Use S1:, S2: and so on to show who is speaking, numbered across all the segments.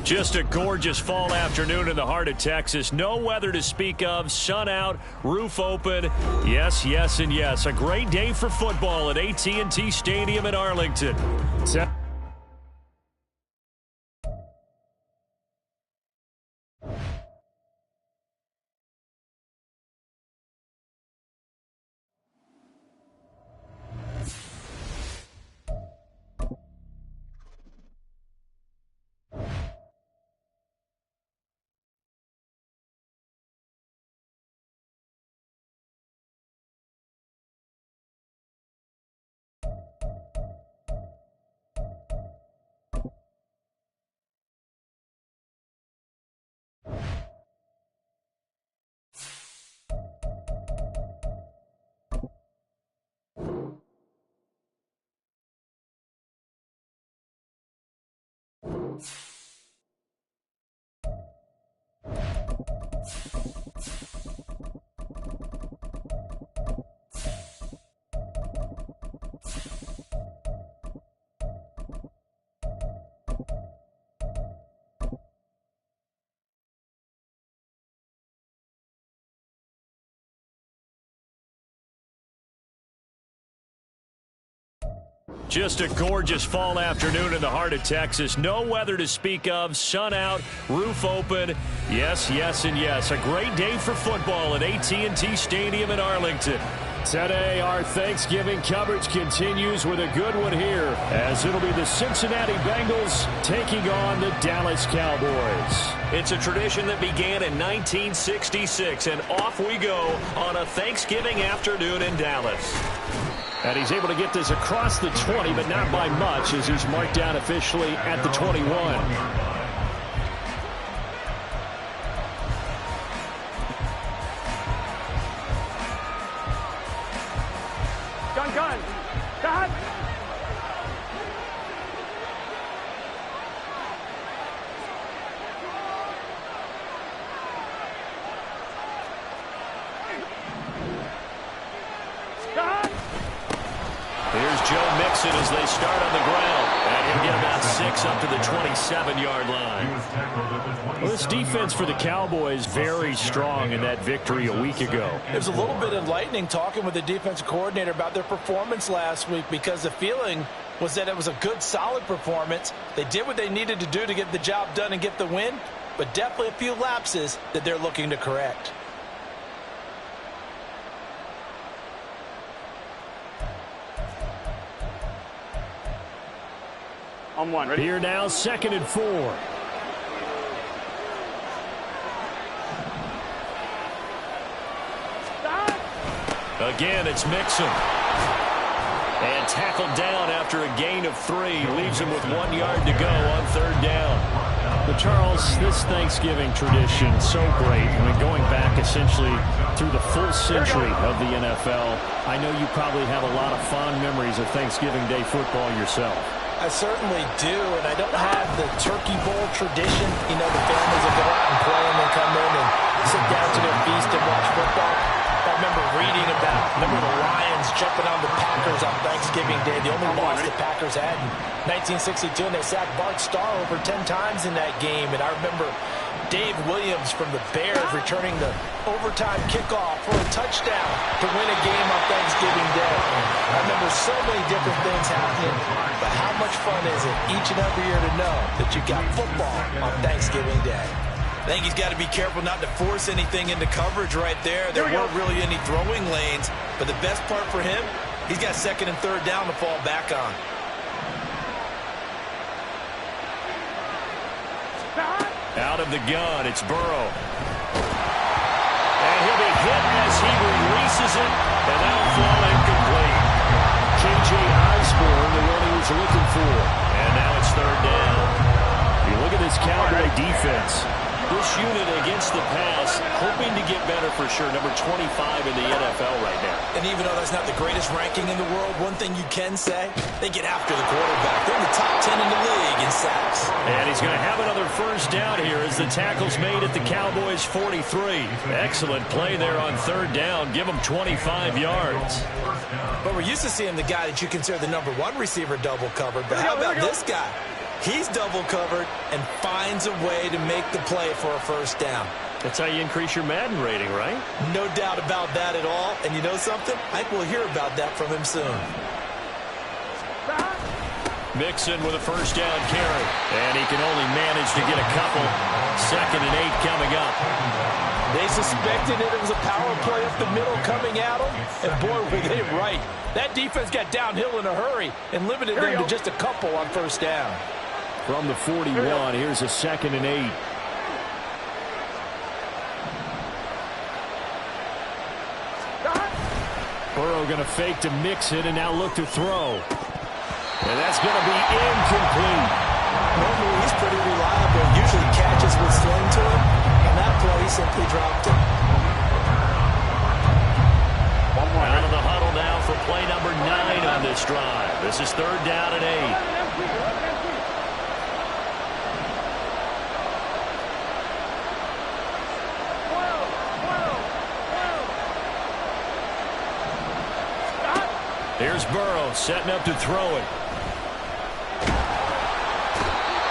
S1: Just a gorgeous fall afternoon in the heart of Texas. No weather to speak of. Sun out, roof open. Yes, yes, and yes. A great day for football at AT&T Stadium in Arlington. Just a gorgeous fall afternoon in the heart of Texas. No weather to speak of. Sun out, roof open. Yes, yes, and yes. A great day for football at AT&T Stadium in Arlington. Today, our Thanksgiving coverage continues with a good one here, as it'll be the Cincinnati Bengals taking on the Dallas Cowboys. It's a tradition that began in 1966, and off we go on a Thanksgiving afternoon in Dallas. And he's able to get this across the 20, but not by much, as he's marked down officially at the 21.
S2: Gun.
S1: Here's Joe Mixon as they start on the ground. And he'll get about 6 up to the 27-yard line.
S3: Well, this defense for the Cowboys very strong in that victory a week ago.
S4: It was a little bit enlightening talking with the defensive coordinator about their performance last week, because the feeling was that it was a good, solid performance. They did what they needed to do to get the job done and get the win, but definitely a few lapses that they're looking to correct.
S2: On one, ready?
S3: Here now, 2nd and 4.
S1: Again, it's Mixon. And tackled down after a gain of 3. Leaves him with 1 yard to go on 3rd down.
S3: But Charles, this Thanksgiving tradition, so great. I mean, going back essentially through the full century of the NFL, I know you probably have a lot of fond memories of Thanksgiving Day football yourself.
S4: I certainly do, and I don't have the Turkey Bowl tradition. You know, the families that go out and play and then come in and sit down to their feast and watch football. I remember reading about, the Lions jumping on the Packers on Thanksgiving Day. The only loss the Packers had in 1962, and they sacked Bart Starr over 10 times in that game. And I remember Dave Williams from the Bears returning the overtime kickoff for a touchdown to win a game on Thanksgiving Day. I remember so many different things happening, but how much fun is it each and every year to know that you got football on Thanksgiving Day? I think he's got to be careful not to force anything into coverage right there. There weren't really any throwing lanes, but the best part for him, he's got 2nd and 3rd down to fall back on.
S1: Out of the gun, it's Burrow. And he'll be hit as he releases it, and that'll fall incomplete. K.J. Osborne, the one he was looking for. And now it's 3rd down. You look at this Cowboy defense. This unit against the pass, hoping to get better for sure. Number 25 in the NFL right now.
S4: And even though that's not the greatest ranking in the world, one thing you can say, they get after the quarterback. They're in the top 10 in the league in sacks.
S1: And he's going to have another 1st down here as the tackle's made at the Cowboys' 43. Excellent play there on 3rd down. Give him 25 yards.
S4: But we're used to seeing the guy that you consider the number 1 receiver double covered. But how about this guy? He's double covered and finds a way to make the play for a first down.
S1: That's how you increase your Madden rating, right?
S4: No doubt about that at all. And you know something? I think we'll hear about that from him soon.
S1: Mixon with a first down carry. And he can only manage to get a couple. 2nd and 8 coming up.
S4: They suspected it was a power play up the middle coming at them. And boy, were they right. That defense got downhill in a hurry and limited them to just a couple on first down.
S3: From the 41, here's a 2nd and 8. Burrow going to fake to Mixon and now look to throw. And that's going to be incomplete.
S4: Normally he's pretty reliable. Usually catches with sling to him. On that play, he simply dropped it.
S1: Out of the huddle now for play number 9 on this drive. This is 3rd down and 8. Here's Burrow setting up to throw it.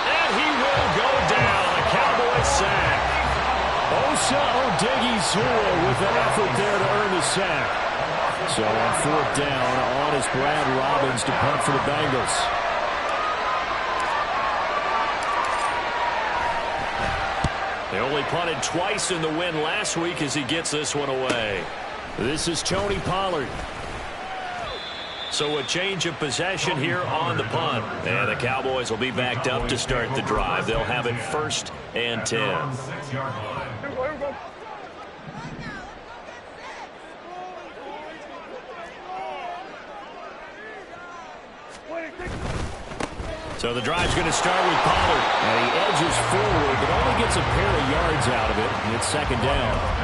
S1: And he will go down. A Cowboys sack.
S3: Osa Odighizuwa with an effort there to earn the sack. So on 4th down, on is Brad Robbins to punt for the Bengals.
S1: They only punted twice in the win last week as he gets this one away.
S3: This is Tony Pollard.
S1: So a change of possession here on the punt. And the Cowboys will be backed up to start the drive. They'll have it 1st and 10. So the drive's going to start with Pollard.
S3: And he edges forward, but only gets a pair of yards out of it. And it's 2nd down.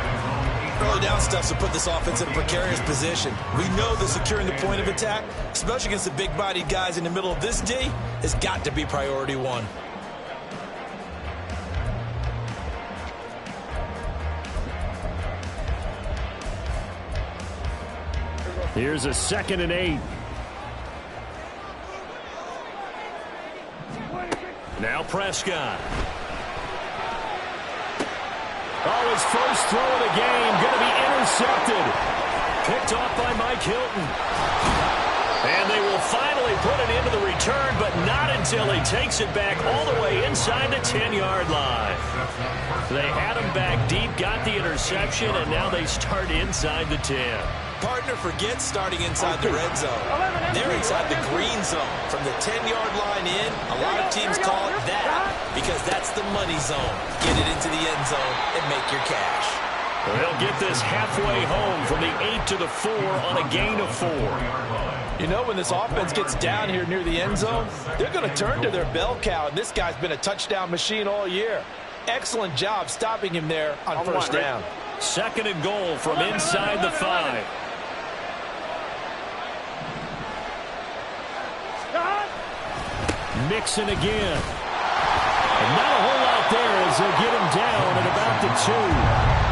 S4: Early down stuff to put this offense in a precarious position. We know that securing the point of attack, especially against the big-bodied guys in the middle of this D, has got to be priority 1.
S3: Here's a 2nd and 8.
S1: Now Prescott.
S3: Oh, his first throw of the game going to be intercepted.
S1: Picked off by Mike Hilton. And they will finally put it into the return, but not until he takes it back all the way inside the 10-yard line. They had him back deep, got the interception, and now they start inside the 10.
S4: Partner forgets starting inside the red zone. They're inside the green zone. From the 10-yard line in, a lot of teams call it that because that's the money zone. Get it into the end zone and make your cash.
S1: They'll get this halfway home from the 8 to the 4 on a gain of 4.
S4: You know, when this offense gets down here near the end zone, they're going to turn to their bell cow, and this guy's been a touchdown machine all year. Excellent job stopping him there on first down.
S1: 2nd and goal from inside the 5.
S3: Mixon again. And not a whole lot there as they get him down at about the 2.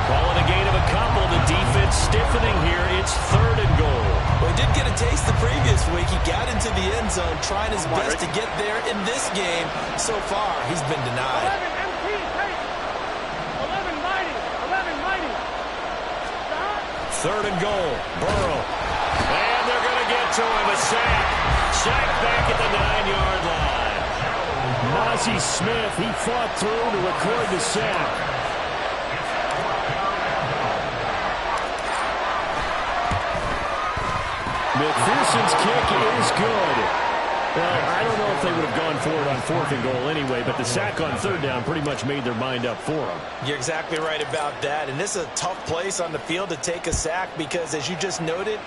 S1: Calling a gain of a couple. The defense stiffening here. It's 3rd and goal.
S4: Well, he did get a taste the previous week. He got into the end zone trying his best to get there in this game. So far, he's been denied.
S1: 3rd and goal. Burrow. And they're going to get to him. A sack. Sack back at the 9-yard line.
S3: Mozzie Smith, he fought through to record the sack. McPherson's kick is good. Well, I don't know if they would have gone for it on 4th and goal anyway, but the sack on 3rd down pretty much made their mind up for them.
S4: You're exactly right about that. And this is a tough place on the field to take a sack because, as you just noted,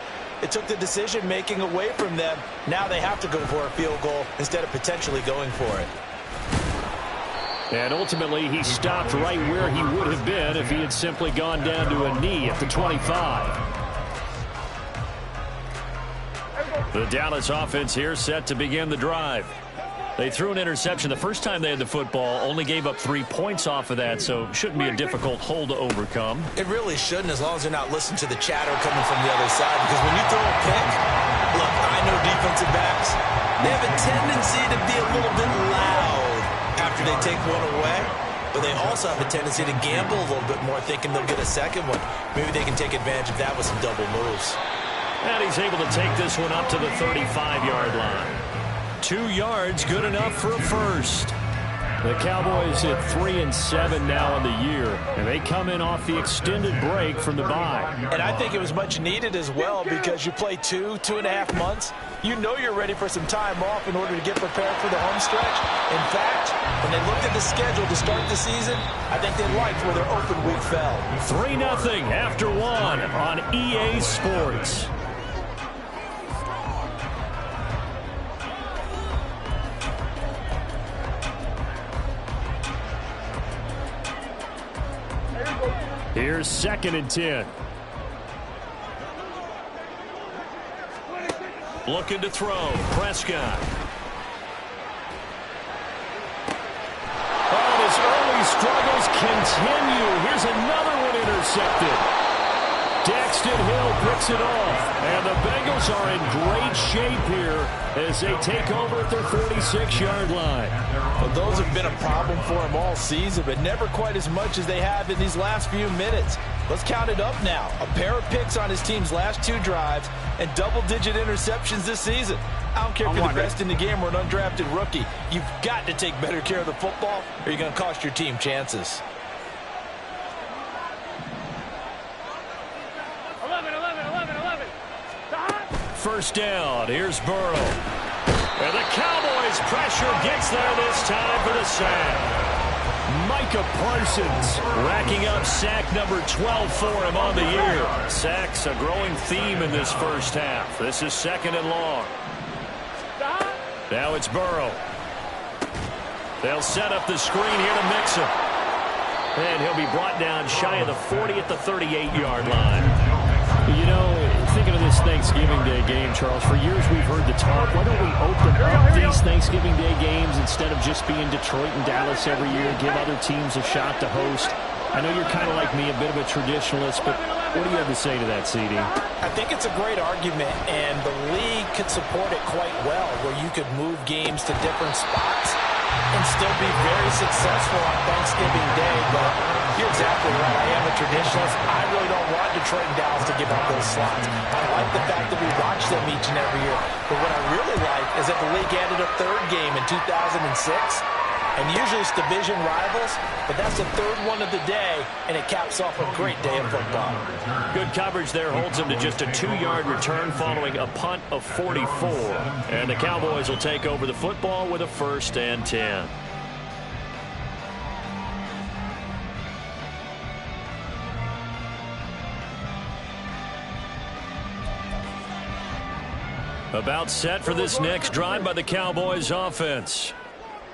S4: it took the decision-making away from them. Now they have to go for a field goal instead of potentially going for it.
S3: And ultimately, he stopped right where he would have been if he had simply gone down to a knee at the 25.
S1: The Dallas offense here set to begin the drive. They threw an interception the first time they had the football, only gave up 3 points off of that, so shouldn't be a difficult hole to overcome.
S4: It really shouldn't, as long as they're not listening to the chatter coming from the other side, because when you throw a pick, look, I know defensive backs, they have a tendency to be a little bit loud after they take one away, but they also have a tendency to gamble a little bit more, thinking they'll get a second one. Maybe they can take advantage of that with some double moves.
S1: And he's able to take this one up to the 35-yard line. 2 yards, good enough for a first.
S3: The Cowboys at 3-7 now in the year, and they come in off the extended break from the bye.
S4: And I think it was much needed as well, because you play 2.5 months. You know you're ready for some time off in order to get prepared for the home stretch. In fact, when they looked at the schedule to start the season, I think they liked where their open week fell.
S1: 3-0 after 1 on EA Sports.
S3: Here's 2nd and 10.
S1: Looking to throw. Prescott.
S3: Oh, his early struggles continue. Here's another one intercepted. Daxton Hill picks it off. And the Bengals are in great shape here as they take over at their 46-yard line.
S4: Well, those have been a problem for him all season, but never quite as much as they have in these last few minutes. Let's count it up now. A pair of picks on his team's last 2 drives and double-digit interceptions this season. I don't care if you're the best in the game or an undrafted rookie. You've got to take better care of the football or you're going to cost your team chances.
S2: 11.
S1: First down. Here's Burrow. And the Cowboys' pressure gets there this time for the sack. Micah Parsons racking up sack number 12 for him on the year. Sacks a growing theme in this first half. This is 2nd and long. Now it's Burrow. They'll set up the screen here to mix him. And he'll be brought down shy of the 40 at the 38-yard line.
S3: You know, thinking of this Thanksgiving Day game, Charles, for years we've heard the talk, why don't we open up these Thanksgiving Day games instead of just being Detroit and Dallas every year, give other teams a shot to host? I know you're kind of like me, a bit of a traditionalist, but what do you have to say to that, CD?
S4: I think it's a great argument, and the league could support it quite well, where you could move games to different spots and still be very successful on Thanksgiving Day. But you're exactly right. I am a traditionalist. I really don't want Detroit and Dallas to give up those slots. I like the fact that we watch them each and every year. But what I really like is that the league added a 3rd game in 2006. And usually it's division rivals, but that's the 3rd one of the day, and it caps off a great day of football.
S1: Good coverage there holds him to just a 2-yard return following a punt of 44. And the Cowboys will take over the football with a 1st and 10. About set for this next drive by the Cowboys offense.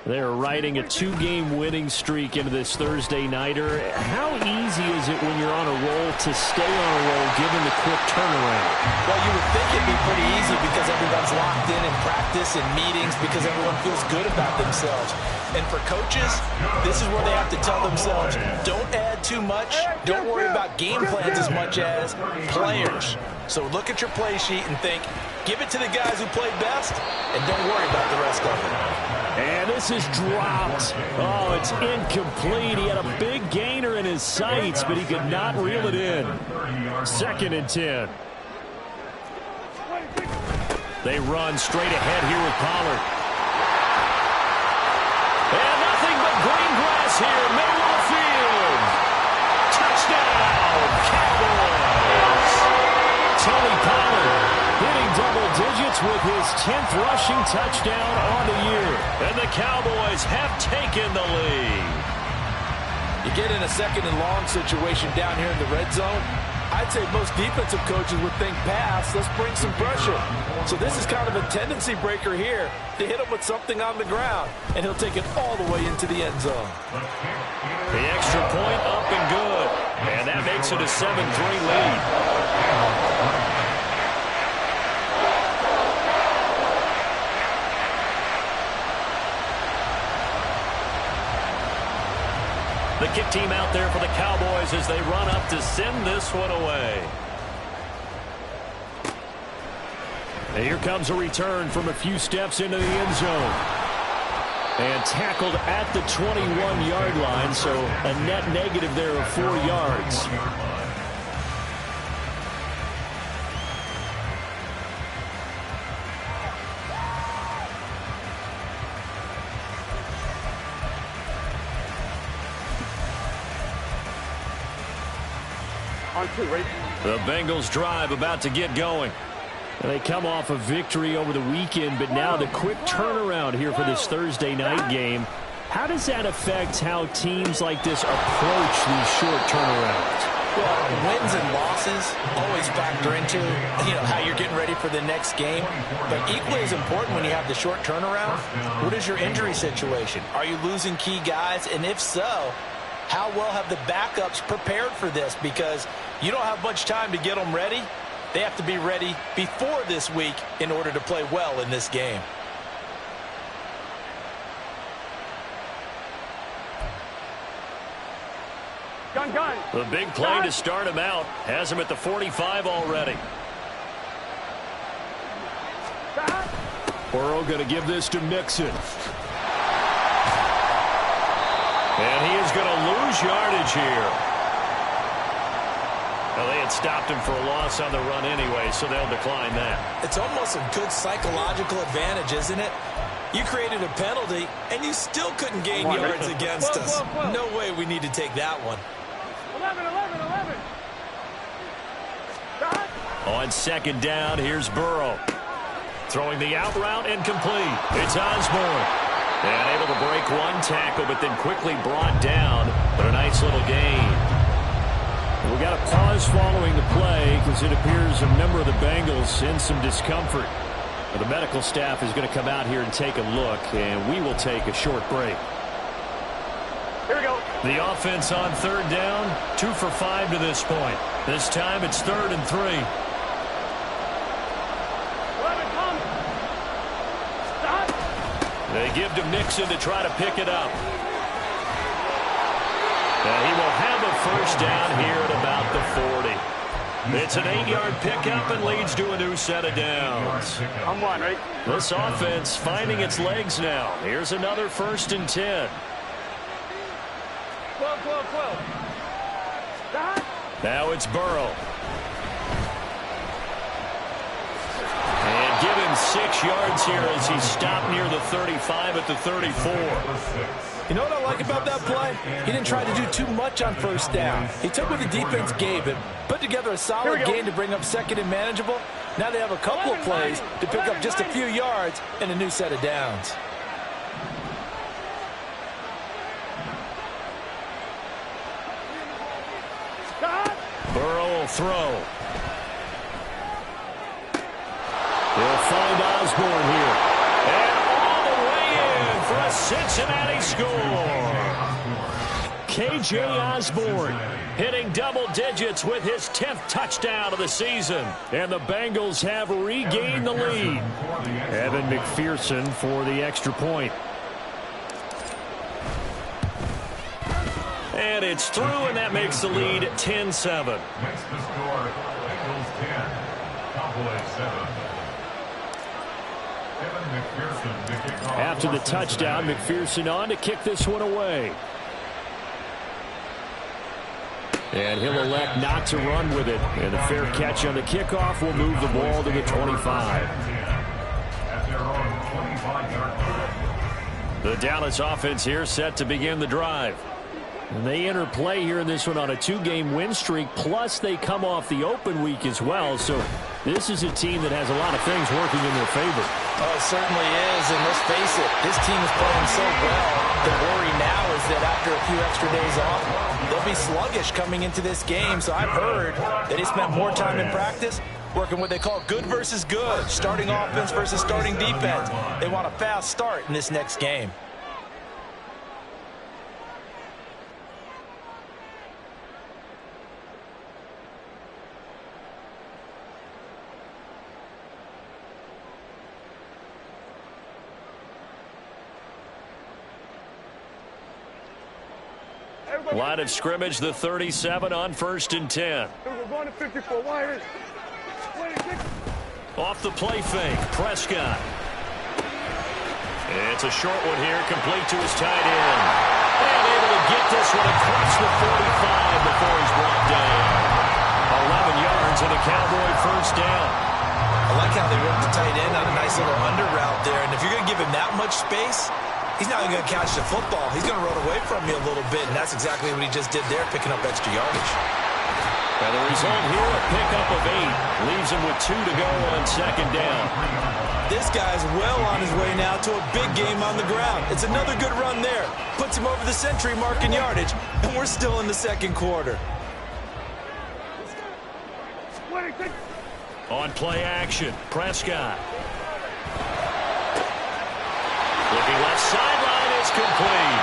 S3: They're riding a 2-game winning streak into this Thursday nighter. How easy is it when you're on a roll to stay on a roll given the quick turnaround?
S4: Well, you would think it'd be pretty easy because everyone's locked in practice and meetings because everyone feels good about themselves. And for coaches, this is where they have to tell themselves, don't add too much. Don't worry about game plans as much as players. So look at your play sheet and think, give it to the guys who played best, and don't worry about the rest of it.
S3: And this is dropped. Oh, it's incomplete. He had a big gainer in his sights, but he could not reel it in. 2nd and 10.
S1: They run straight ahead here with Pollard. And nothing but green grass here, middle of the field. Touchdown, Cowboys. Tony Pollard hitting double digits with his 10th rushing touchdown on the year. And the Cowboys have taken the lead.
S4: You get in a 2nd and long situation down here in the red zone, I'd say most defensive coaches would think pass, let's bring some pressure. So this is kind of a tendency breaker here to hit him with something on the ground, and he'll take it all the way into the end zone.
S1: The extra point up and good. And that makes it a 7-3 lead. The kick team out there for the Cowboys as they run up to send this one away.
S3: And here comes a return from a few steps into the end zone. And tackled at the 21-yard line, so a net negative there of 4 yards.
S2: On 2, ready?
S1: The Bengals drive about to get going.
S3: They come off a victory over the weekend, but now the quick turnaround here for this Thursday night game. How does that affect how teams like this approach these short turnarounds?
S4: Well, wins and losses always factor into, how you're getting ready for the next game. But equally as important when you have the short turnaround, what is your injury situation? Are you losing key guys? And if so, how well have the backups prepared for this? Because you don't have much time to get them ready. They have to be ready before this week in order to play well in this game.
S2: Gun.
S1: The big play to start him out has him at the 45 already.
S3: Burrow going to give this to Mixon.
S1: And he is going to lose yardage here. Well, they had stopped him for a loss on the run anyway, so they'll decline that.
S4: It's almost a good psychological advantage, isn't it? You created a penalty, and you still couldn't gain yards against us. No way we need to take that one.
S2: 11.
S1: On second down, here's Burrow. Throwing the out route incomplete. It's Osborne. And able to break one tackle, but then quickly brought down. But a nice little gain.
S3: We got a pause following the play because it appears a member of the Bengals in some discomfort. The medical staff is going to come out here and take a look, and we will take a short break.
S2: Here we go.
S1: The offense on third down, 2 for 5 to this point. This time it's 3rd and 3.
S2: 11, come. Stop.
S1: They give to Mixon to try to pick it up. And he will have a first down here at about the 40. It's an 8-yard pickup and leads to a new set of downs.
S2: I'm 1, right?
S1: This offense finding its legs now. Here's another 1st and 10.
S2: 12. Stop.
S1: Now it's Burrow. And give him 6 yards here as he stopped near the 35 at the 34.
S4: You know what I like about that play? He didn't try to do too much on first down. He took what the defense gave him, put together a solid gain to bring up second and manageable. Now they have a couple of plays to pick up just a few yards and a new set of downs.
S1: Burrow will throw. He'll find Osborne here. And all the way in for a Cincinnati score. K.J. Osborne hitting double digits with his 10th touchdown of the season. And the Bengals have regained the lead.
S3: Evan McPherson for the extra point.
S1: And it's through, and that makes the lead 10-7.
S5: Makes the score Bengals 10, Cowboys 7. Evan McPherson to kick off.
S3: After the touchdown, McPherson on to kick this one away. And he'll elect not to run with it. And a fair catch on the kickoff will move the ball to the 25.
S5: At their own 25-yard line.
S1: The Dallas offense here set to begin the drive.
S3: And they enter play here in this one on a 2-game win streak, plus they come off the open week as well. So this is a team that has a lot of things working in their favor.
S4: Oh, it certainly is, and let's face it, this team is playing so well. The worry now is that after a few extra days off, they'll be sluggish coming into this game. So I've heard that they spent more time in practice working what they call good versus good, starting offense versus starting defense. They want a fast start in this next game.
S1: Line of scrimmage, the 37 on 1st and 10.
S2: We're going to 54 wires. 26.
S1: Off the play fake, Prescott. It's a short one here, complete to his tight end. And able to get this one across the 45 before he's brought down. 11 yards and a Cowboy first down.
S4: I like how they work the tight end on a nice little under route there. And if you're going to give him that much space, he's not even going to catch the football. He's going to run away from you a little bit, and that's exactly what he just did there, picking up extra yardage.
S1: And the result here, a pickup of 8. Leaves him with 2 to go on second down.
S4: This guy's well on his way now to a big game on the ground. It's another good run there. Puts him over the century mark in yardage, and we're still in the second quarter.
S1: On play action, Prescott. Looking left sideline, it's complete.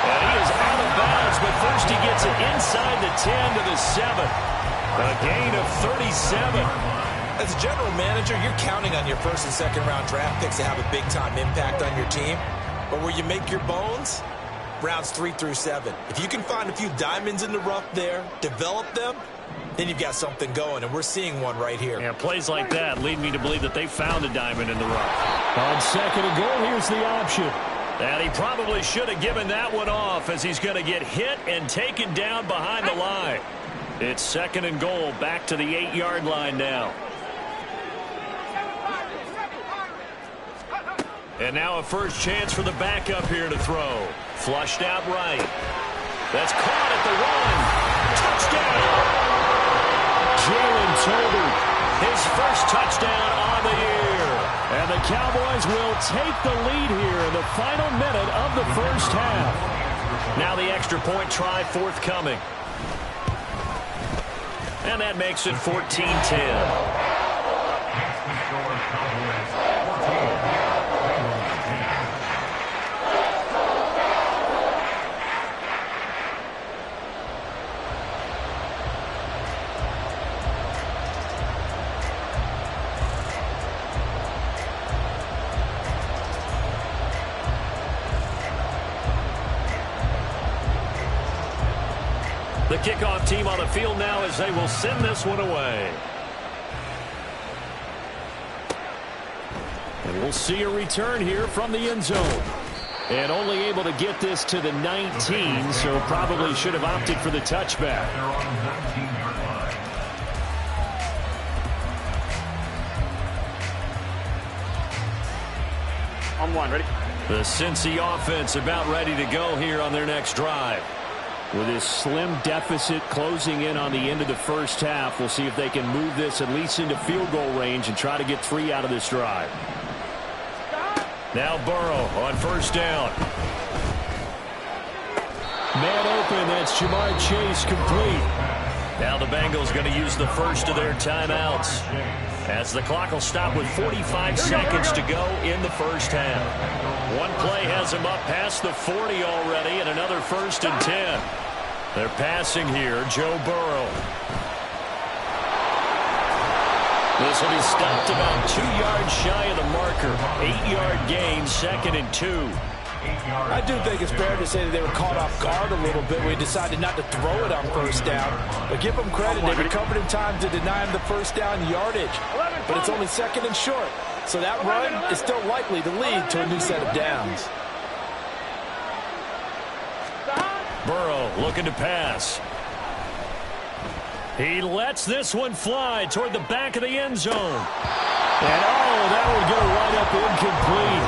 S1: And he is out of bounds, but first he gets it inside the 10 to the 7. A gain of 37.
S4: As a general manager, you're counting on your first and second round draft picks to have a big-time impact on your team. But where you make your bones, rounds 3 through 7. If you can find a few diamonds in the rough there, develop them, then you've got something going, and we're seeing one right here.
S1: Yeah, plays like that lead me to believe that they found a diamond in the rough.
S3: On second and goal, here's the option.
S1: And he probably should have given that one off, as he's going to get hit and taken down behind the line. It's second and goal, back to the 8-yard line now. And now a first chance for the backup here to throw. Flushed out right. That's caught at the 1. Touchdown!
S3: Jalen Tolbert,
S1: his first touchdown on the year.
S3: And the Cowboys will take the lead here in the final minute of the first half.
S1: Now the extra point try forthcoming. And that makes it 14-10. The kickoff team on the field now as they will send this one away.
S3: And we'll see a return here from the end zone. And only able to get this to the 19, so probably should have opted for the touchback.
S2: On 1, ready?
S1: The Cincy offense about ready to go here on their next drive.
S3: With this slim deficit closing in on the end of the first half, we'll see if they can move this at least into field goal range and try to get 3 out of this drive.
S1: Now Burrow on first down.
S3: Man open, that's Jamar Chase, complete.
S1: Now the Bengals going to use the first of their timeouts, as the clock will stop with 45 seconds to go in the first half. One play has them up past the 40 already, and another first and 10. They're passing here, Joe Burrow. This will be stopped about 2 yards shy of the marker. 8-yard gain, second and 2.
S4: I do think it's fair to say that they were caught off guard a little bit. We decided not to throw it on first down. But give them credit. They recovered in time to deny him the first down yardage. But it's only second and short. So that run is still likely to lead to a new set of downs.
S1: Burrow looking to pass. He lets this one fly toward the back of the end zone.
S3: And that would go right up incomplete.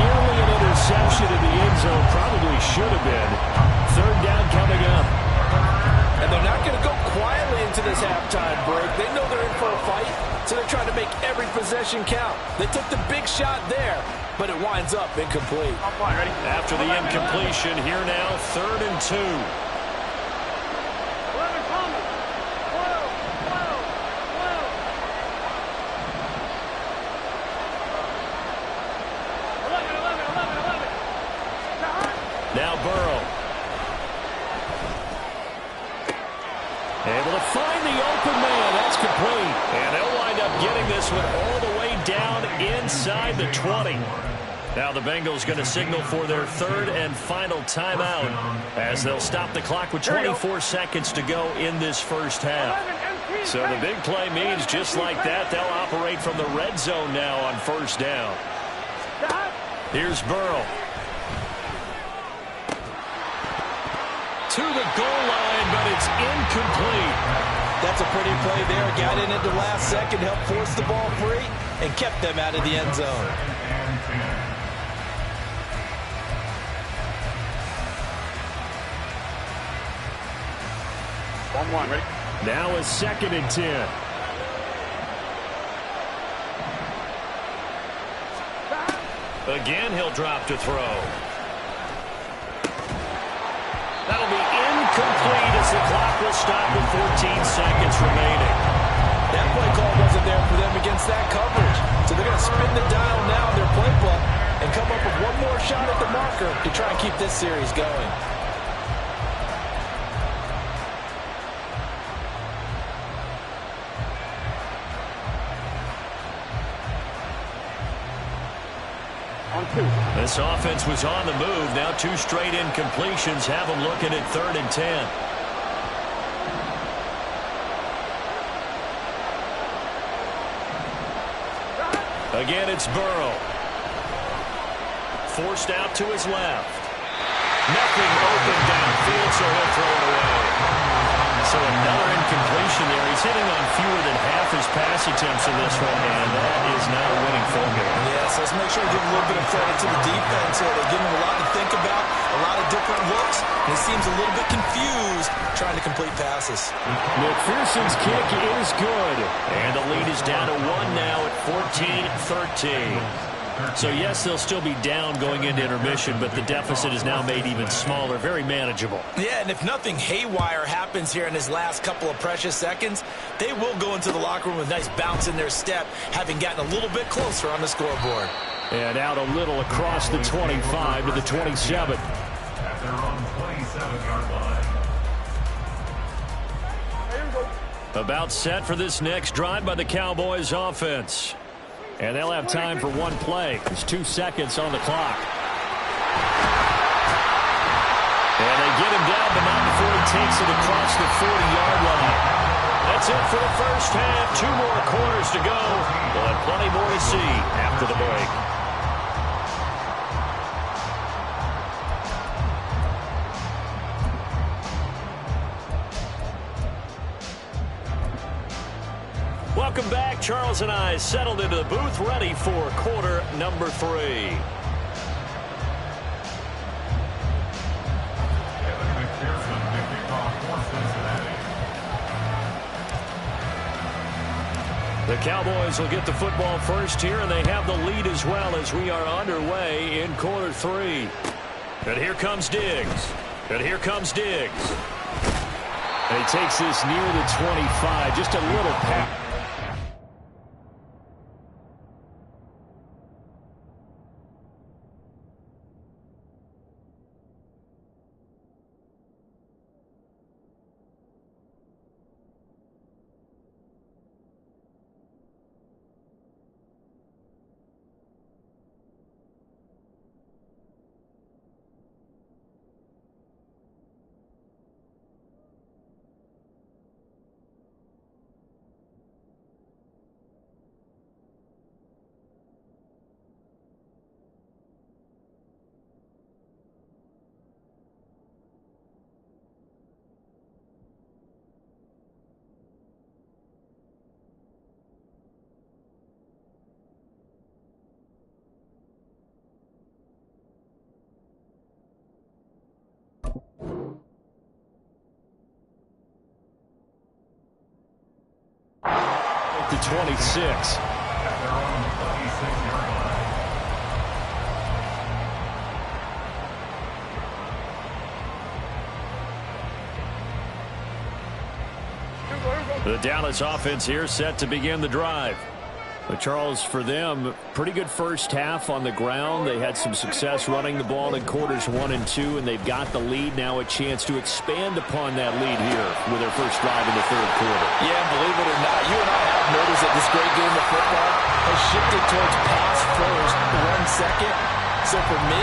S3: Nearly an interception in the end zone. Probably should have been. Third down coming up.
S4: And they're not going to go quietly into this halftime break. They know they're in for a fight, so they're trying to make every possession count. They took the big shot there, but it winds up incomplete.
S1: After the incompletion, here now, third and 2.
S2: 11 coming. 12.
S1: Now Burrow. Able to find the open man. That's complete. And they'll wind up getting this one all the way down inside the 20. Now the Bengals going to signal for their third and final timeout, as they'll stop the clock with 24 seconds to go in this first half. So the big play means just like that, they'll operate from the red zone now on first down. Here's Burrow. To the goal line, but it's incomplete.
S4: That's a pretty play there. Got in at the last second, helped force the ball free, and kept them out of the end zone.
S2: One, ready?
S3: Now a 2nd and 10.
S1: Again, he'll drop to throw. That'll be incomplete as the clock will stop with 14 seconds remaining.
S4: That play call wasn't there for them against that coverage. So they're going to spin the dial now in their playbook and come up with one more shot at the marker to try and keep this series going.
S1: This offense was on the move. Now 2 straight incompletions have them looking at 3rd and 10. Again, it's Burrow. Forced out to his left. Nothing open downfield, so he'll throw it away. So another incompletion there. He's hitting on fewer than half his pass attempts in this one, and that is not a winning formula.
S4: Yes, let's make sure we give a little bit of credit to the defense here. They give him a lot to think about, a lot of different looks, and he seems a little bit confused trying to complete passes.
S3: McPherson's kick is good.
S1: And the lead is down to 1 now at 14-13. So, yes, they'll still be down going into intermission, but the deficit is now made even smaller, very manageable.
S4: Yeah, and if nothing haywire happens here in his last couple of precious seconds, they will go into the locker room with a nice bounce in their step, having gotten a little bit closer on the scoreboard.
S3: And out a little across the 25 to the 27.
S5: At their own 27-yard line.
S1: About set for this next drive by the Cowboys offense.
S3: And they'll have time for one play. There's 2 seconds on the clock.
S1: And they get him down, but not before he takes it across the 40-yard line. That's it for the first half. 2 more quarters to go. We'll have plenty more to see after the break. Welcome back. Charles and I settled into the booth, ready for quarter number 3.
S5: Kevin McPherson, the kickoff for Cincinnati.
S1: The Cowboys will get the football first here, and they have the lead as well as we are underway in quarter 3. And here comes Diggs. And here comes Diggs.
S3: And he takes this near the 25. Just a little pass. The 26.
S5: At their own 26-yard line.
S1: The Dallas offense here set to begin the drive.
S3: But Charles, for them, pretty good first half on the ground. They had some success running the ball in quarters 1 and 2, and they've got the lead. Now a chance to expand upon that lead here with their first drive in the 3rd quarter.
S4: Yeah, believe it or not, you and I have noticed that this great game of football has shifted towards pass first, run second. So for me,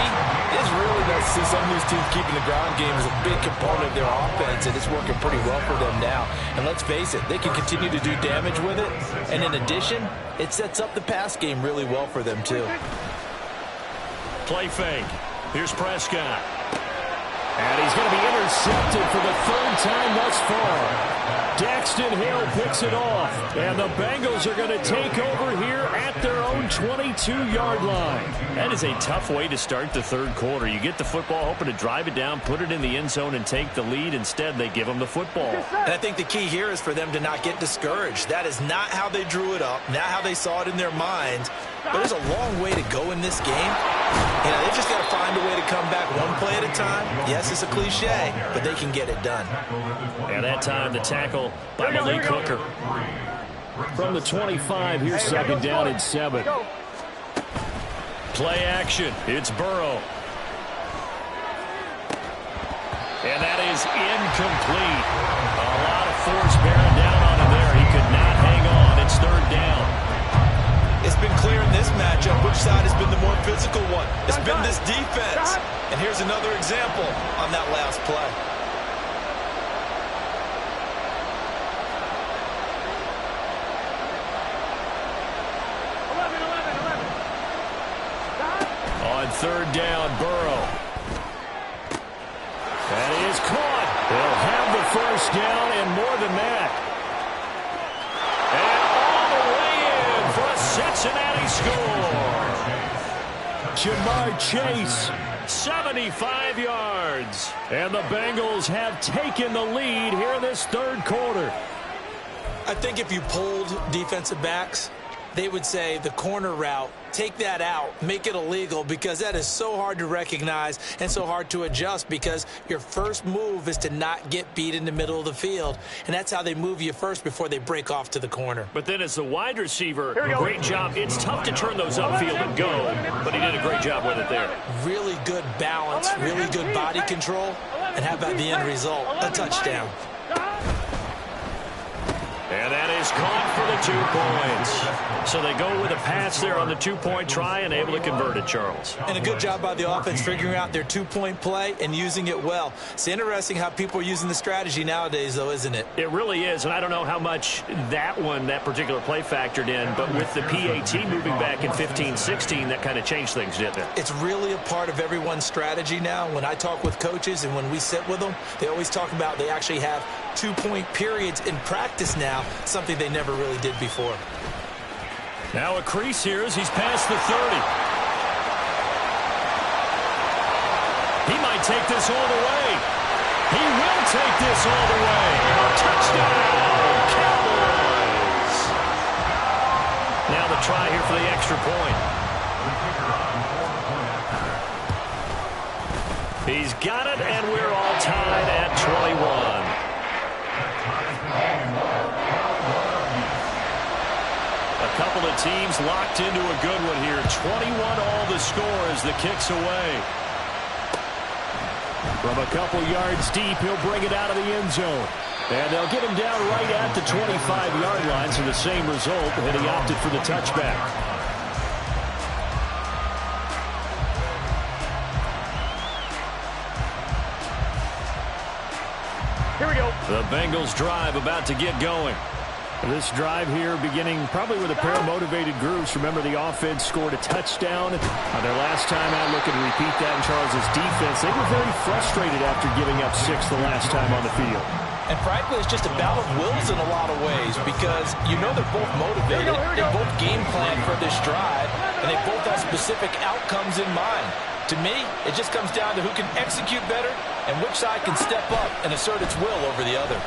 S4: it's really nice to see some of these teams keeping the ground game as a big component of their offense, and it's working pretty well for them now. And let's face it, they can continue to do damage with it. And in addition, it sets up the pass game really well for them too.
S1: Play fake. Here's Prescott.
S3: And he's going to be intercepted for the third time thus far. Daxton Hill picks it off. And the Bengals are going to take over here at their own 22-yard line.
S1: That is a tough way to start the third quarter. You get the football, hoping to drive it down, put it in the end zone, and take the lead. Instead, they give them the football.
S4: And I think the key here is for them to not get discouraged. That is not how they drew it up, not how they saw it in their minds. But there's a long way to go in this game. You know, they've just got to find a way to come back one play at a time. Yes, it's a cliche, but they can get it done.
S1: And that time, the tackle by Malik Hooker.
S3: From the 25, here's second down and 7.
S1: Play action. It's Burrow. And that is incomplete. A lot of force bearing down on him there. He could not hang on. It's third down.
S4: It's been clear in this matchup which side has been the more physical one. It's been this defense. And here's another example on that last play.
S1: On third down, Burrow. That is caught. They'll have the first down and more than that. And all the way in for a Cincinnati score.
S3: Jamar Chase.
S1: 75 yards.
S3: And the Bengals have taken the lead here in this third quarter.
S4: I think if you polled defensive backs, they would say the corner route, take that out, make it illegal, because that is so hard to recognize and so hard to adjust, because your first move is to not get beat in the middle of the field. And that's how they move you first before they break off to the corner.
S1: But then as the wide receiver, great job. It's tough to turn those upfield and go, but he did a great job with it there.
S4: Really good balance, really good body control, and how about the end result? A touchdown.
S1: And that is caught for the 2 points. So they go with a pass there on the 2-point try and able to convert it, Charles.
S4: And a good job by the offense figuring out their 2-point play and using it well. It's interesting how people are using the strategy nowadays, though, isn't it?
S1: It really is, and I don't know how much that particular play factored in, but with the PAT moving back in 15-16, that kind of changed things, didn't it?
S4: It's really a part of everyone's strategy now. When I talk with coaches and when we sit with them, they always talk about they actually have 2-point periods in practice now, something they never really did before.
S1: Now a crease here as he's past the 30. He might take this all the way. He will take this all the way. Touchdown, Cowboys. Now the try here for the extra point. He's got it, and we're all tied at 21. A couple of teams locked into a good one here. 21 all the score as the kick's away.
S3: From a couple yards deep, he'll bring it out of the end zone. And they'll get him down right at the 25-yard line, so the same result, and he opted for the touchback.
S2: Here we go.
S1: The Bengals drive about to get going.
S3: This drive here beginning probably with a pair of motivated groups. Remember, the offense scored a touchdown on their last time out. Looking to repeat that in Charles's defense. They were very frustrated after giving up 6 the last time on the field.
S4: And frankly, it's just a battle of wills in a lot of ways, because you know they're both motivated. They both game plan for this drive, and they both have specific outcomes in mind. To me, it just comes down to who can execute better and which side can step up and assert its will over the other.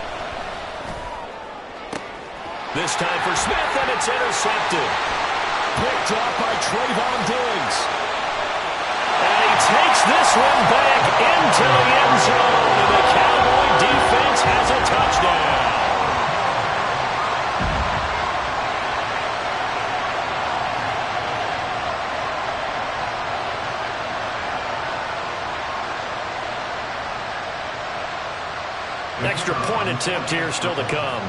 S1: This time for Smith, and it's intercepted.
S3: Picked up by Trayvon Diggs.
S1: And he takes this one back into the end zone, and the Cowboy defense has a touchdown. Extra point attempt here still to come.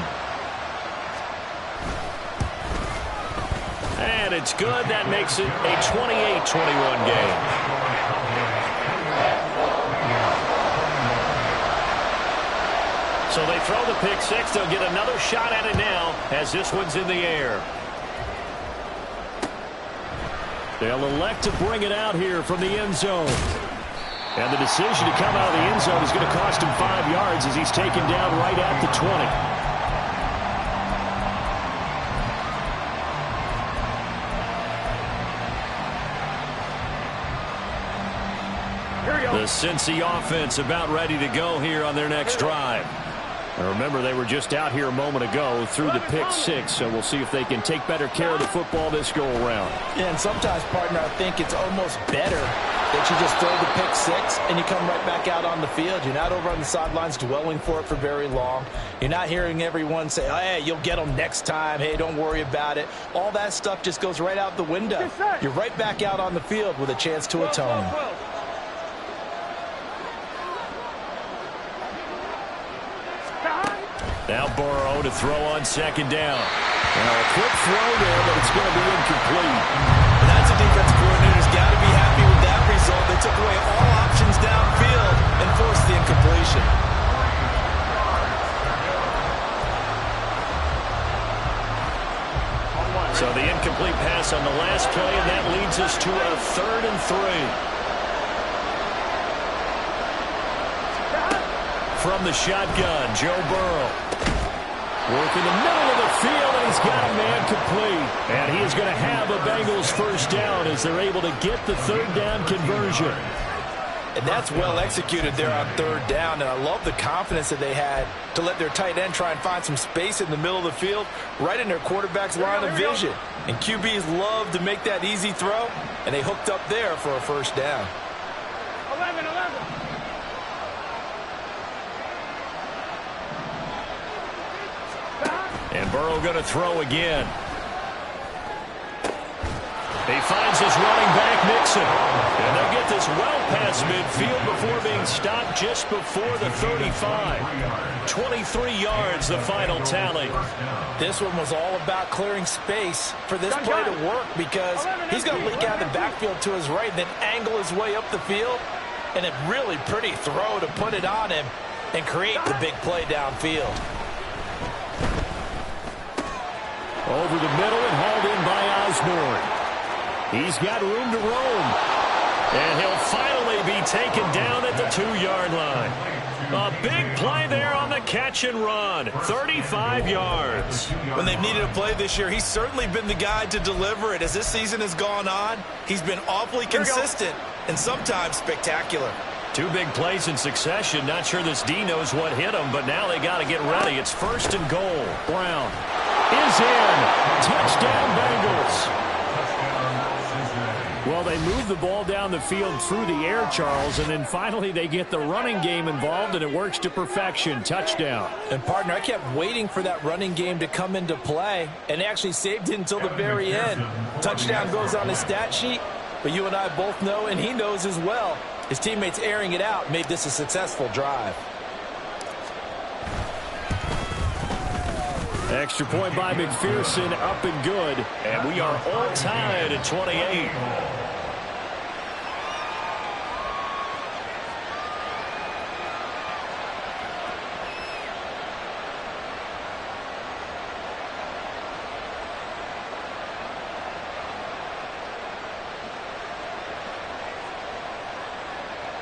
S1: And it's good. That makes it a 28-21 game. So they throw the pick six. They'll get another shot at it now as this one's in the air. They'll elect to bring it out here from the end zone. And the decision to come out of the end zone is going to cost him 5 yards as he's taken down right at the 20. The Cincy offense about ready to go here on their next drive. And remember, they were just out here a moment ago through the pick six, so we'll see if they can take better care of the football this go-around.
S4: Yeah, and sometimes, partner, I think it's almost better that you just throw the pick six and you come right back out on the field. You're not over on the sidelines dwelling for it for very long. You're not hearing everyone say, hey, you'll get them next time. Hey, don't worry about it. All that stuff just goes right out the window. You're right back out on the field with a chance to atone.
S1: Now Burrow to throw on second down. Now a quick throw there, but it's going to be incomplete.
S4: And that's a defensive coordinator's got to be happy with that result. They took away all options downfield and forced the incompletion.
S1: So the incomplete pass on the last play, and that leads us to a 3rd and 3. From the shotgun, Joe Burrow. Working the middle of the field, and he's got a man complete. And he is going to have a Bengals first down as they're able to get the 3rd down conversion.
S4: And that's well executed there on 3rd down. And I love the confidence that they had to let their tight end try and find some space in the middle of the field, right in their quarterback's line of vision. And QBs love to make that easy throw, and they hooked up there for a first down.
S2: 11.
S1: And Burrow going to throw again. He finds his running back, Mixon. And they'll get this well past midfield before being stopped just before the 35. 23 yards, the final tally.
S4: This one was all about clearing space for this play to work because he's going to leak out of the backfield to his right and then angle his way up the field. And a really pretty throw to put it on him and create the big play downfield.
S1: Over the middle and hauled in by Osborne. He's got room to roam. And he'll finally be taken down at the 2-yard line. A big play there on the catch and run. 35 yards.
S4: When they've needed a play this year, he's certainly been the guy to deliver it. As this season has gone on, he's been awfully consistent and sometimes spectacular.
S1: 2 big plays in succession. Not sure this D knows what hit him, but now they got to get ready. It's 1st and goal. Brown is in. Touchdown, Bengals. Well, they move the ball down the field through the air, Charles, and then finally they get the running game involved, and it works to perfection. Touchdown.
S4: And, partner, I kept waiting for that running game to come into play, and actually saved it until the very end. Touchdown goes on his stat sheet, but you and I both know, and he knows as well, his teammates airing it out made this a successful drive.
S1: Extra point by McPherson, up and good. And we are all tied at 28.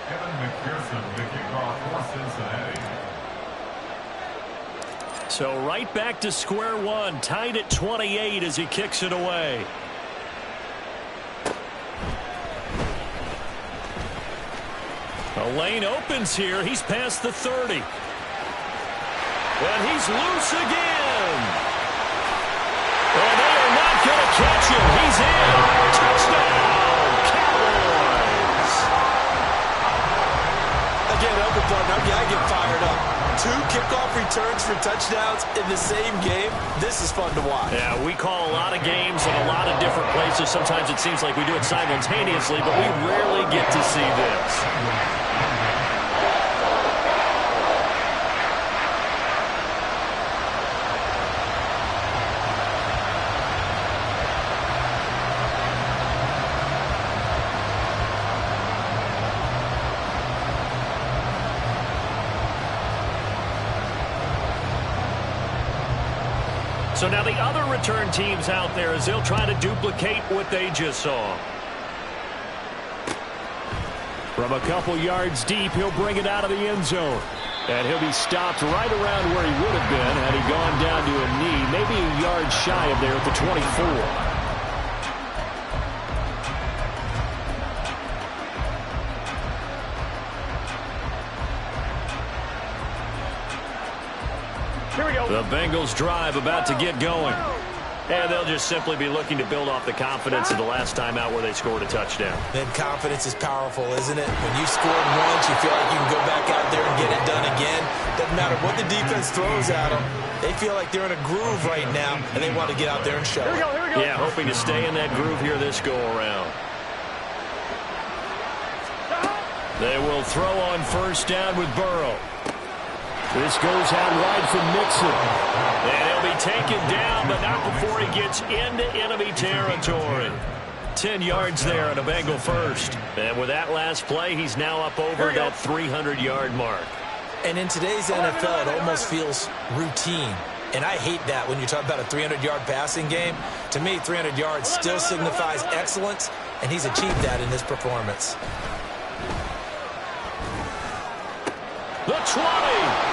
S5: Kevin McPherson, the kickoff for Cincinnati.
S1: So right back to square one, tied at 28 as he kicks it away. A lane opens here. He's past the 30. And he's loose again. And they are not going to catch him. He's in. Touchdown, Cowboys.
S4: Again, open partner, I get fired up. 2 kickoff returns for touchdowns in the same game. This is fun to watch.
S1: Yeah, we call a lot of games in a lot of different places. Sometimes it seems like we do it simultaneously, but we rarely get to see this. So now the other return teams out there as they'll try to duplicate what they just saw.
S3: From a couple yards deep, he'll bring it out of the end zone. And he'll be stopped right around where he would have been had he gone down to a knee, maybe a yard shy of there at the 24.
S1: The Bengals drive about to get going. And they'll just simply be looking to build off the confidence of the last time out where they scored a touchdown.
S4: Then confidence is powerful, isn't it? When you've scored once, you feel like you can go back out there and get it done again. Doesn't matter what the defense throws at them. They feel like they're in a groove right now, and they want to get out there and show it.
S2: Here we go.
S1: Yeah, hoping to stay in that groove here this go-around. They will throw on first down with Burrow.
S3: This goes out wide for Mixon.
S1: And he'll be taken down, but not before he gets into enemy territory. 10 yards there on a Bengal first. And with that last play, he's now up over that 300-yard mark.
S4: And in today's NFL, it almost feels routine. And I hate that when you talk about a 300-yard passing game. To me, 300 yards still signifies excellence, and he's achieved that in this performance.
S1: The 20.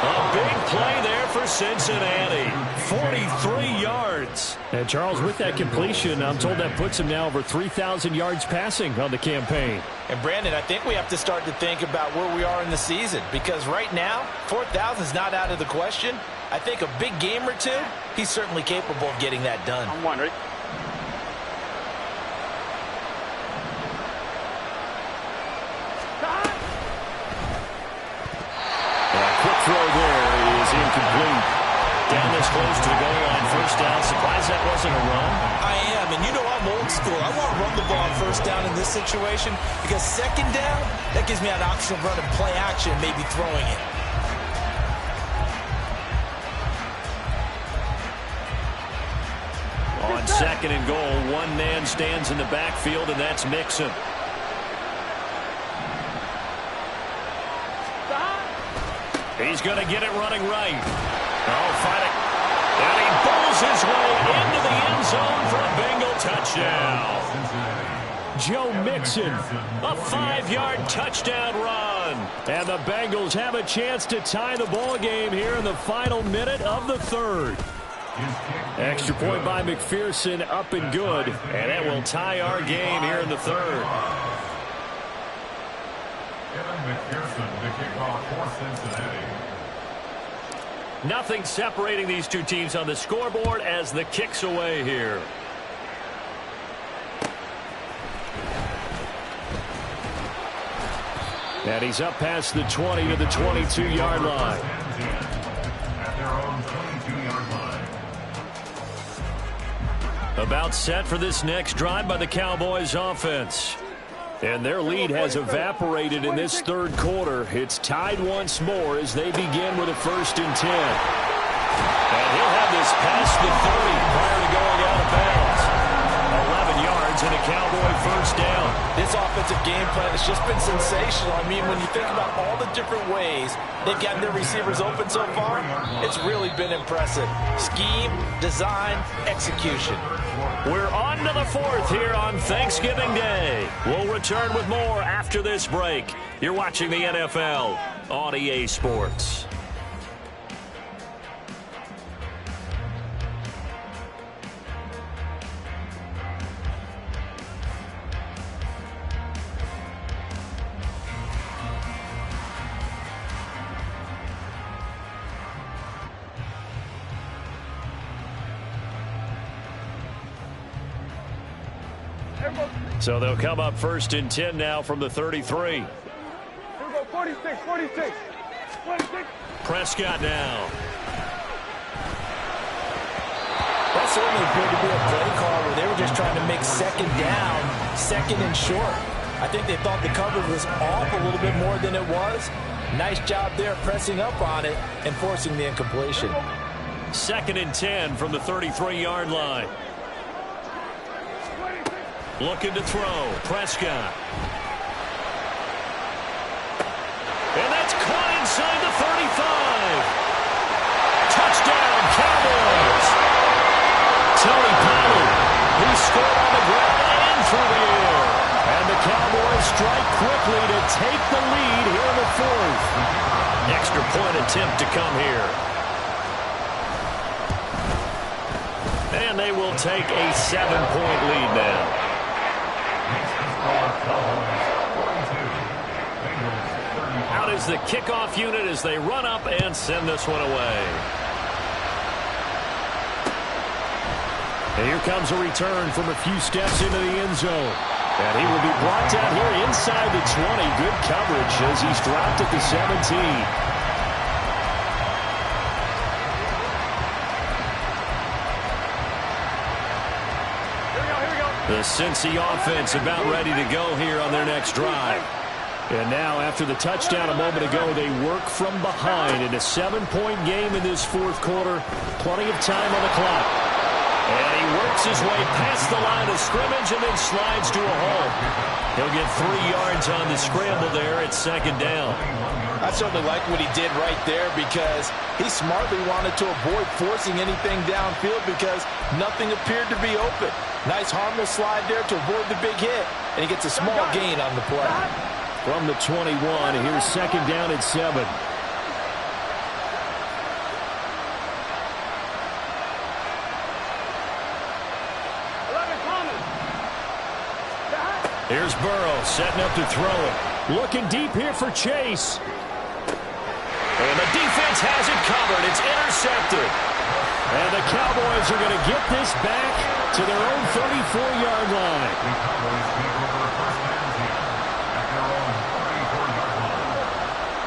S1: A big play there for Cincinnati. 43 yards.
S3: And Charles, with that completion, I'm told that puts him now over 3,000 yards passing on the campaign.
S4: And Brandon, I think we have to start to think about where we are in the season, because right now, 4,000 is not out of the question. I think a big game or two, he's certainly capable of getting that done.
S2: On one, ready?
S3: Throw there is incomplete.
S1: Down this close to the goal line, first down. Surprised that wasn't a run.
S4: I am, and you know I'm old school. I want to run the ball on first down in this situation because second down, that gives me an option of running play action, maybe throwing it.
S1: On second and goal, one man stands in the backfield, and that's Mixon. He's going to get it running right. Oh, fighting. And he bowls his way into the end zone for a Bengal touchdown.
S3: Joe Mixon.
S1: A 5-yard touchdown run.
S3: And the Bengals have a chance to tie the ball game here in the final minute of the third. Extra point by McPherson, up and good.
S1: And that will tie our game here in the third.
S5: Kevin McPherson, the kickoff for Cincinnati.
S1: Nothing separating these two teams on the scoreboard as the kick's away here.
S3: And he's up past the 20 to the 22-yard line.
S5: At their own 22-yard line.
S1: About set for this next drive by the Cowboys offense.
S3: And their lead has evaporated in this third quarter. It's tied once more as they begin with a 1st and 10.
S1: And he'll have this past the 30 prior to going out of bounds. 11 yards and a Cowboy first down.
S4: This offensive game plan has just been sensational. I mean, when you think about all the different ways they've gotten their receivers open so far, it's really been impressive. Scheme, design, execution.
S1: We're on to the fourth here on Thanksgiving Day. We'll return with more after this break. You're watching the NFL on EA Sports. So they'll come up 1st and 10 now from the 33.
S2: Here we go, 46.
S1: Prescott now.
S4: That certainly appeared to be a play call where they were just trying to make second down, 2nd and short. I think they thought the coverage was off a little bit more than it was. Nice job there pressing up on it and forcing the incompletion.
S1: 2nd and 10 from the 33-yard line. Looking to throw. Prescott. And that's caught inside the 35. Touchdown, extra point attempt to come here. And they will take a 7-point lead now. Out is the kickoff unit as they run up and send this one away. And here comes a return from a few steps into the end zone. And he will be brought down here inside the 20. Good coverage as he's dropped at the 17. The Cincy offense about ready to go here on their next drive. And now, after the touchdown a moment ago, they work from behind in a 7-point game in this fourth quarter. Plenty of time on the clock. And he works his way past the line of scrimmage and then slides to a hole. He'll get 3 yards on the scramble there at second down.
S4: I certainly like what he did right there because he smartly wanted to avoid forcing anything downfield because nothing appeared to be open. Nice harmless slide there to avoid the big hit, and he gets a small gain on the play.
S3: From the 21, here's second down at 7. Here's Burrow setting up to throw it. Looking deep here for Chase.
S1: And the defense has it covered. It's intercepted.
S3: And the Cowboys are going to get this back to their own 34-yard line.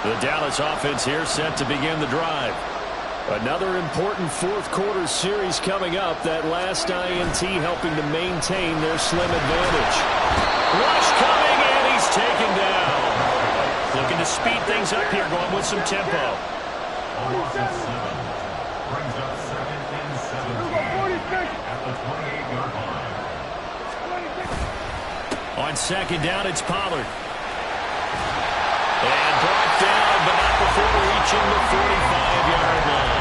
S3: The Dallas offense here set to begin the drive. Another important fourth quarter series coming up. That last INT helping to maintain their slim advantage.
S1: Rush coming, and he's taken down. Looking to speed things up here, going with some tempo.
S5: Brings up 2nd and 17 at the 28-yard line.
S1: On second down, it's Pollard. And brought down, but not before reaching the 45-yard line.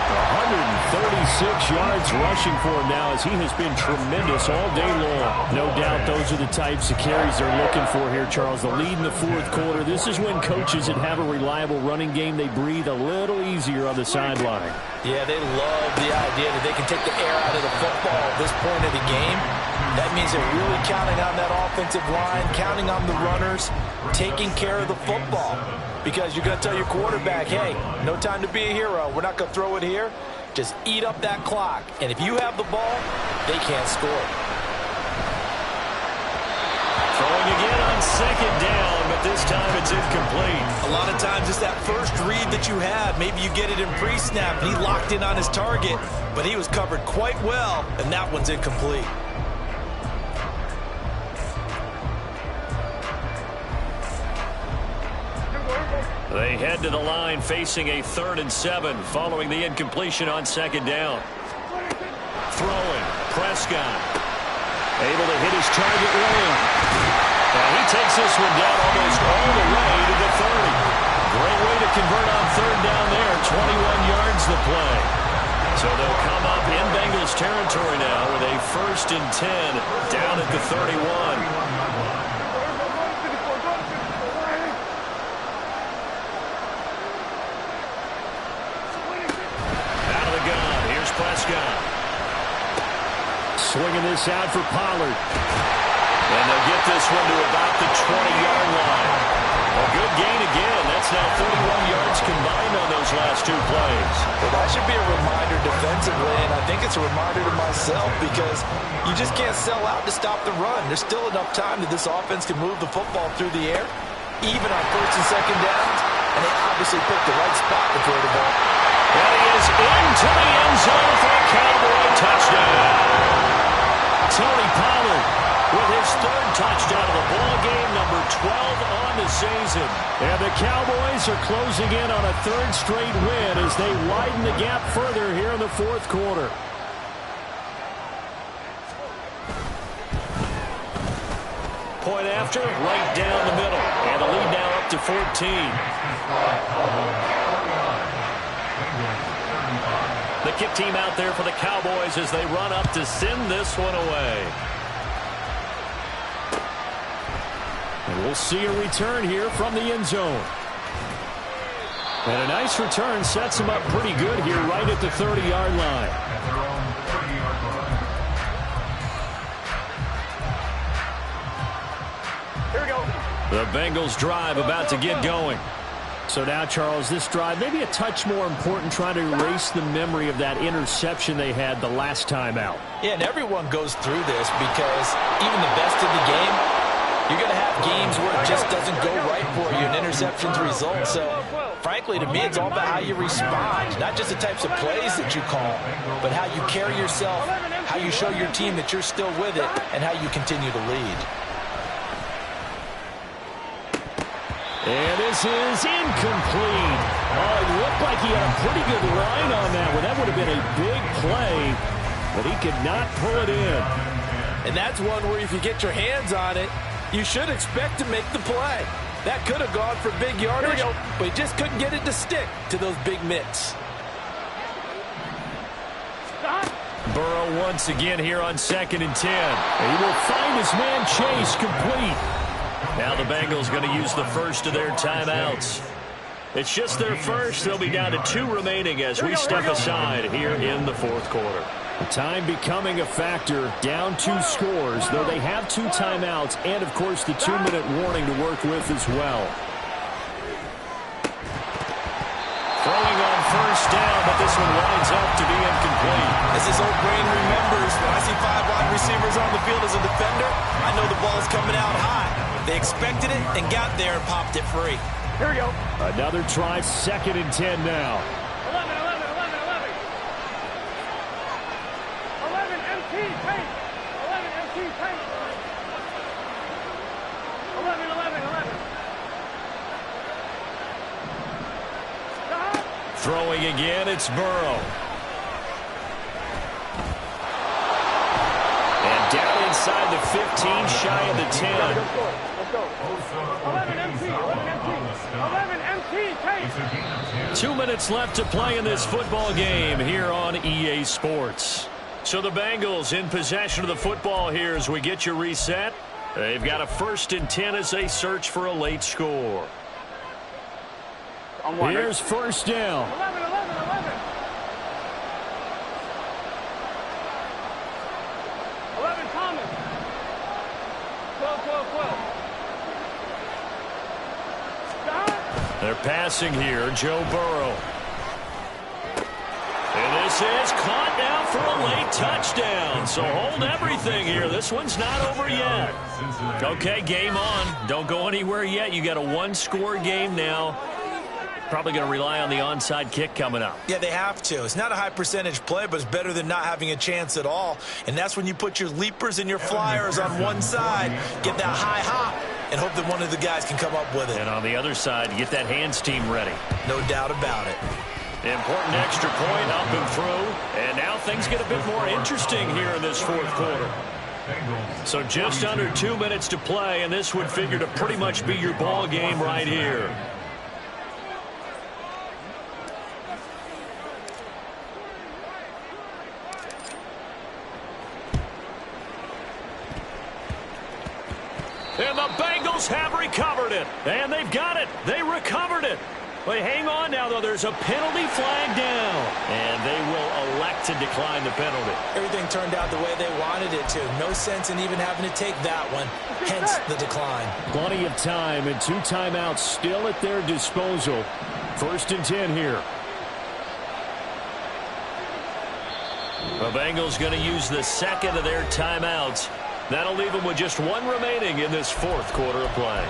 S3: 136 yards rushing for him now as he has been tremendous all day long. No doubt those are the types of carries they're looking for here, Charles. The lead in the fourth quarter. This is when coaches that have a reliable running game, they breathe a little easier on the sideline.
S4: Yeah, they love the idea that they can take the air out of the football at this point of the game. That means they're really counting on that offensive line, counting on the runners, taking care of the football. Because you're going to tell your quarterback, hey, no time to be a hero. We're not going to throw it here. Just eat up that clock. And if you have the ball, they can't score.
S1: Throwing again on second down, but this time it's incomplete.
S4: A lot of times it's that first read that you have. Maybe you get it in pre-snap, and he locked in on his target, but he was covered quite well, and that one's incomplete.
S1: They head to the line facing a 3rd and 7 following the incompletion on second down. Throwing, Prescott. Able to hit his target lane. And he takes this one down almost all the way to the 30. Great way to convert on third down there. 21 yards the play. So they'll come up in Bengals territory now with a 1st and 10 down at the 31. Prescott.
S3: Swinging this out for Pollard.
S1: And they'll get this one to about the 20-yard line. A good gain again. That's now 31 yards combined on those last 2 plays.
S4: Well, that should be a reminder defensively, and I think it's a reminder to myself because you just can't sell out to stop the run. There's still enough time that this offense can move the football through the air, even on 1st and 2nd downs, and they obviously picked the right spot to throw the ball.
S1: And he is into the end zone for a Cowboy touchdown. Tony Pollard with his 3rd touchdown of the ball game, number 12 on the season.
S3: And the Cowboys are closing in on a 3rd straight win as they widen the gap further here in the fourth quarter.
S1: Point after, right down the middle. And the lead now up to 14. The kick team out there for the Cowboys as they run up to send this one away.
S3: And we'll see a return here from the end zone. And a nice return sets them up pretty good here right at the 30-yard line.
S5: At their own 30-yard line.
S2: Here we go.
S1: The Bengals drive about to get going.
S3: So now, Charles, this drive maybe a touch more important, trying to erase the memory of that interception they had the last time out.
S4: Yeah, and everyone goes through this because even the best of the game, you're going to have games where it just doesn't go right for you, and interceptions result. So, frankly, to me, it's all about how you respond, not just the types of plays that you call, but how you carry yourself, how you show your team that you're still with it, and how you continue to lead.
S3: And this is incomplete. Oh, it looked like he had a pretty good line on that one. That would have been a big play, but he could not pull it in.
S4: And that's one where if you get your hands on it, you should expect to make the play. That could have gone for big yardage, but he just couldn't get it to stick to those big mitts.
S1: Burrow once again here on 2nd and 10.
S3: He will find his man Chase complete.
S1: Now the Bengals going to use the first of their timeouts. It's just their first. They'll be down to 2 remaining as we step aside here in the 4th quarter.
S3: Time becoming a factor, down 2 scores, though they have 2 timeouts and, of course, the 2-minute warning to work with as well.
S1: Throwing on first down, but this one winds up to be incomplete.
S4: As his old brain remembers, when I see 5 wide receivers on the field as a defender, I know the ball's coming out high. They expected it and got there and popped it free.
S2: Here we go.
S3: Another try, 2nd and 10 now.
S2: 11, 11, 11, 11. 11 MT, paint. 11 MT, paint. 11, 11, 11. Stop.
S1: Throwing again, it's Burrow. And down inside the 15, shy of the 10.
S2: Let's go. 11 MT, 11 MT. 11 MT, paint.
S1: 2 minutes left to play in this football game here on EA Sports. So the Bengals in possession of the football here as we get you reset. They've got a 1st and 10 as they search for a late score.
S3: Here's first down.
S2: 11, 11, 11. 11 Thomas. 12, 12, 12. Stop.
S1: They're passing here, Joe Burrow. And this is caught now for a late touchdown. So hold everything here. This one's not over yet. Okay, game on. Don't go anywhere yet. You got a 1-score game now. Probably going to rely on the onside kick coming up.
S4: Yeah, they have to. It's not a high percentage play, but it's better than not having a chance at all. And that's when you put your leapers and your flyers on one side, get that high hop, and hope that one of the guys can come up with it.
S1: And on the other side, get that hands team ready.
S4: No doubt about it.
S1: Important extra point up and through. And now things get a bit more interesting here in this 4th quarter. So just under 2 minutes to play, and this would figure to pretty much be your ball game right here. And the Bengals have recovered it. And they've got it. They recovered it. But hang on now, though. There's a penalty flag down. And they will elect to decline the penalty.
S4: Everything turned out the way they wanted it to. No sense in even having to take that one. Hence the decline.
S3: Plenty of time and 2 timeouts still at their disposal. 1st and 10 here.
S1: The Bengals going to use the 2nd of their timeouts. That'll leave them with just 1 remaining in this 4th quarter of play.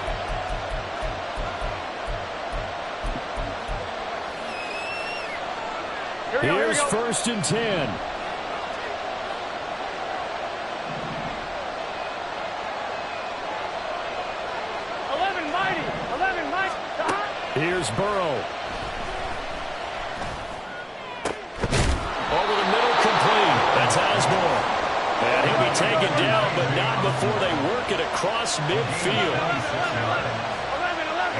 S3: Here's 1st and 10.
S2: 11 mighty. 11 mighty. Stop.
S3: Here's Burrow.
S1: Over the middle, complete. That's Osborne. And he'll be taken down, but not before they work it across midfield.
S2: 11, 11.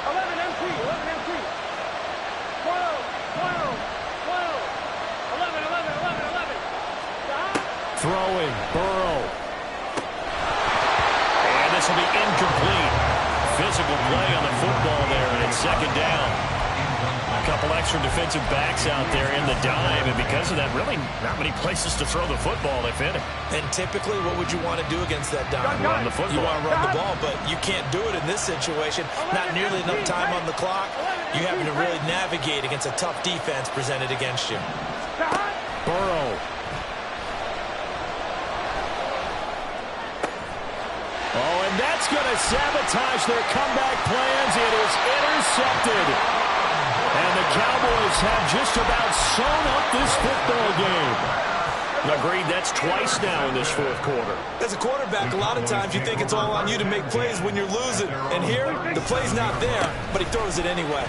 S2: 11 MT. 11 MT. 12, 12, 12. 11, 11, 11, 11. Stop.
S3: Throwing, Burrow.
S1: And this will be incomplete. physical play on the football there, and it's second down. A couple extra defensive backs out there in the dime, and because of that, really not many places to throw the football, if any.
S4: And typically, what would you want to do against that dime?
S1: Run the football.
S4: You want to run the ball, but you can't do it in this situation. Not nearly enough time on the clock. You having to really navigate against a tough defense presented against you.
S3: Burrow. Oh, and that's going to sabotage their comeback plans. It is intercepted. And the Cowboys have just about sewn up this football game.
S1: Agreed, that's twice now in this fourth quarter.
S4: As a quarterback, a lot of times you think it's all on you to make plays when you're losing. And here, the play's not there, but he throws it anyway.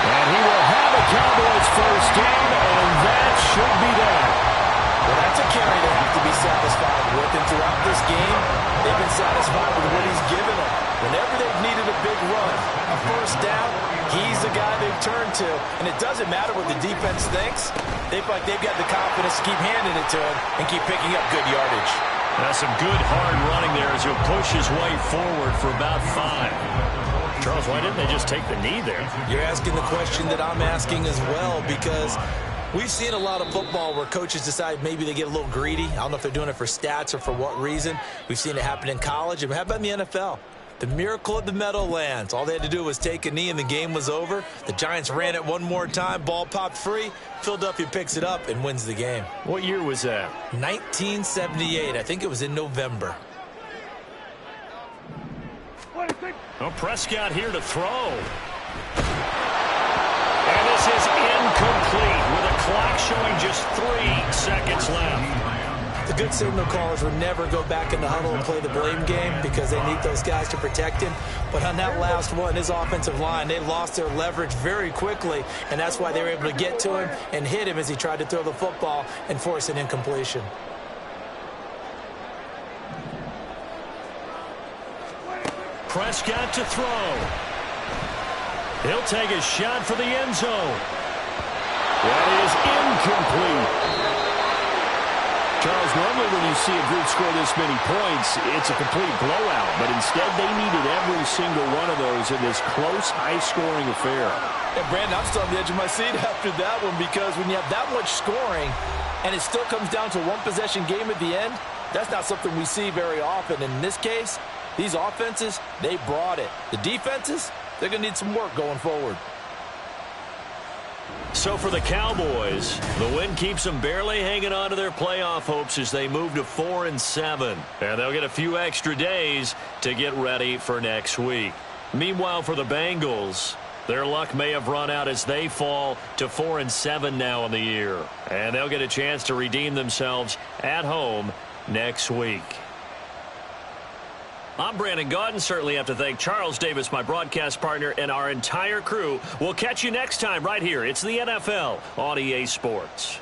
S3: And he will have a Cowboys first down, and that should be that.
S4: Well, that's a carry they have to be satisfied with. And throughout this game, they've been satisfied with what he's given them. Whenever they've needed a big run, a first down, he's the guy they've turned to. And it doesn't matter what the defense thinks. They feel like they've got the confidence to keep handing it to him and keep picking up good yardage.
S1: That's some good hard running there as he'll push his way forward for about 5. Charles, why didn't they just take the knee there?
S4: You're asking the question that I'm asking as well, because we've seen a lot of football where coaches decide maybe they get a little greedy. I don't know if they're doing it for stats or for what reason. We've seen it happen in college. And how about in the NFL? The miracle of the Meadowlands. All they had to do was take a knee and the game was over. The Giants ran it one more time. Ball popped free. Philadelphia picks it up and wins the game.
S1: What year was that?
S4: 1978. I think it was in November.
S1: Well, Prescott here to throw. And this is incomplete with a clock showing just 3 seconds left.
S4: The good signal callers would never go back in the huddle and play the blame game because they need those guys to protect him. But on that last one, his offensive line, they lost their leverage very quickly, and that's why they were able to get to him and hit him as he tried to throw the football and force an incompletion.
S1: Prescott to throw. He'll take a shot for the end zone.
S3: That is incomplete. Charles, normally when you see a group score this many points, it's a complete blowout. But instead, they needed every single one of those in this close, high-scoring affair.
S4: And Brandon, I'm still on the edge of my seat after that one because when you have that much scoring and it still comes down to one possession game at the end, that's not something we see very often. In this case, these offenses, they brought it. The defenses, they're going to need some work going forward.
S1: So for the Cowboys, the win keeps them barely hanging on to their playoff hopes as they move to 4-7. And they'll get a few extra days to get ready for next week. Meanwhile, for the Bengals, their luck may have run out as they fall to 4-7 now in the year. And they'll get a chance to redeem themselves at home next week. I'm Brandon Gaudin. Certainly have to thank Charles Davis, my broadcast partner, and our entire crew. We'll catch you next time right here. It's the NFL on EA Sports.